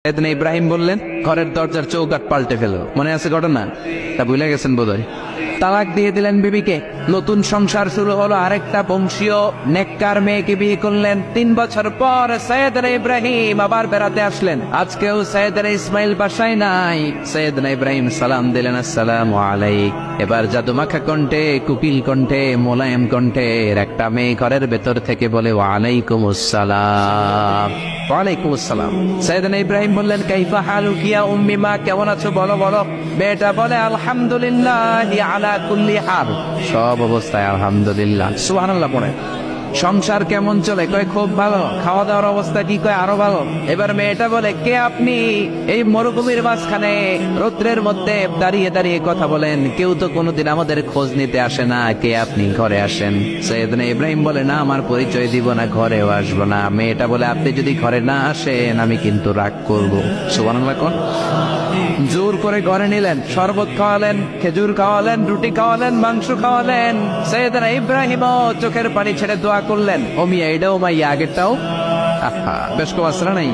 সাইয়েদনা ইব্রাহিম বললেন, ঘরের দরজার চৌকাঠ পাল্টে ফেলো। মনে আছে ঘটনা? তা ভুলে গেছেন বোধহয়। তালাক দিয়ে দিলেন বিবিকে, নতুন সংসার শুরু হলো। আরেকটা বংশীয় নেককার মেয়েকে বিয়ে করলেন। 3 বছর পর সাইয়েদনা ইব্রাহিম আবার বেড়াতে আসলেন। আজকেও সাইয়েদনা ইসমাইল বাসায় নাই। সাইয়েদনা ইব্রাহিম সালাম দিলেন, আসসালামু আলাইক। এবার জাদুমাখা কণ্ঠে, কুকিল কণ্ঠে, মোলায়েম কণ্ঠের একটা মেয়ে ঘরের ভেতর থেকে বলে, ওয়ালাইকুম আসসালাম। ওয়ালাইকুম আসসালাম। সাইয়েদনা ইব্রাহিম বললেন, কাইফা হালুকি ইয়া উম্মি, মা কেমন আছো বলো বলো। মেয়েটা বলে, আলহামদুলিল্লাহি আলা কুল্লি হাল, সব অবস্থায় আলহামদুলিল্লাহ। সুবহানাল্লাহ পড়ে। সংসার কেমন চলে? কয় খুব ভালো। খাওয়া দাওয়ার অবস্থা কি? কয় আরো ভালো। এবার মেয়েটা বলে, কে আপনি? এই মরুভূমির মাঝখানে রৌদ্রের মধ্যে দাঁড়িয়ে দাঁড়িয়ে কথা বলেন, কেউ তো কোনোদিন আমাদের খোঁজ নিতে আসে না, কে আপনি? ঘরে আসেন। সাইয়েদনা ইব্রাহিম বলে, না, আমার পরিচয় দিব না, ঘরেও আসবো না। মেয়েটা বলে, আপনি যদি ঘরে না আসেন আমি কিন্তু রাগ করবো। সুবহানাল্লাহ কোন। জোর করে ঘরে নিলেন, শরবত খাওয়ালেন, খেজুর খাওয়ালেন, রুটি খাওয়ালেন, মাংস খাওয়ালেন। সাইয়েদনা ইব্রাহিম চোখের পানি ছেড়ে দোয়া করলেন, ও মিয়া, এটাও মাইয়া, আগেরটাও। বেশ কো আসরা নাই।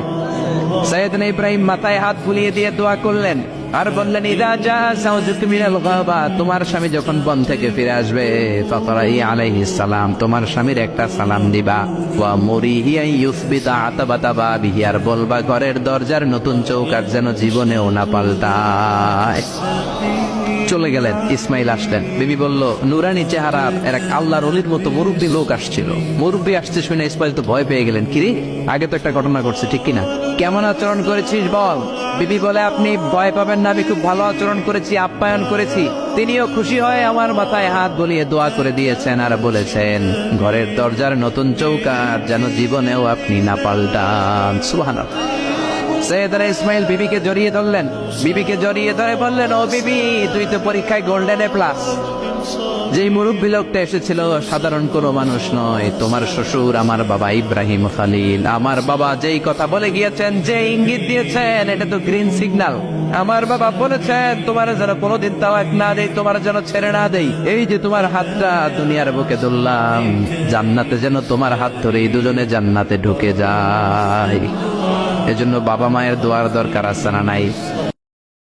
সাইয়েদনা ইব্রাহিম মাথায় হাত বুলিয়ে দিয়ে দোয়া করলেন আর বললেন, ইদা জা যাওজুকা মিনাল গাবা, তোমার স্বামী যখন বন থেকে ফিরে আসবে, ফাকরাই আলাইহিস সালাম, তোমার স্বামীর একটা সালাম দিবা। ওয়া মুরিহি আন ইউসবিতা আতাবাতা বাবিহি, আর বলবা ঘরের দরজার নতুন চৌকাঠ যেন জীবনেও না পাল্টায়। চলে গেলেন। ইসমাইল আসলেন। বিবি বলল, নুরানি চেহারা এক আল্লাহর ওলির মতো মুরব্বী লোক আসছিল। মুরব্বী আসছে শুনে ইসমাইল তো ভয় পেয়ে গেলেন। কিরে, আগে তো একটা ঘটনা ঘটছে, ঠিক কিনা? কেমন আচরণ করেছিস বল। বিবি বলে, আপনি ভয় পাবেন না, আমি খুব ভালো আচরণ করেছি, আপ্যায়ন করেছি। তিনিও খুশি হয়ে আমার মাথায় হাত বুলিয়ে দোয়া করে দিয়েছেন আর বলেছেন, ঘরের দরজার নতুন চৌকাঠ যেন জীবনেও আপনি না পাল্টান। সুবহানাল্লাহ। সাইয়েদনা ইসমাইল বিবিকে জড়িয়ে ধরলেন। বিবিকে জড়িয়ে ধরে বললেন, ও বিবি, তুই তো পরীক্ষায় গোল্ডেন এ প্লাস। যেই মুরব্বী লোকটা এসেছিল সাধারণ কোনো মানুষ নয়, তোমার শ্বশুর আমার বাবা ইব্রাহিম খালিল। আমার বাবা যেই কথা বলে গিয়েছেন, যে ইঙ্গিত দিয়েছেন, এটা তো গ্রিন সিগন্যাল। আমার বাবা বলেছেন, তোমার যেন কোনোদিন তালাক না দেই, তোমার যেন ছেড়ে না দেই। এই যে তোমার হাতটা দুনিয়ার বুকে ধরলাম, জান্নাতে যেন তোমার হাত ধরে এই দুজনে জান্নাতে ঢুকে যায়। এজন্য বাবা মায়ের দোয়ার দরকার আছে না নাই?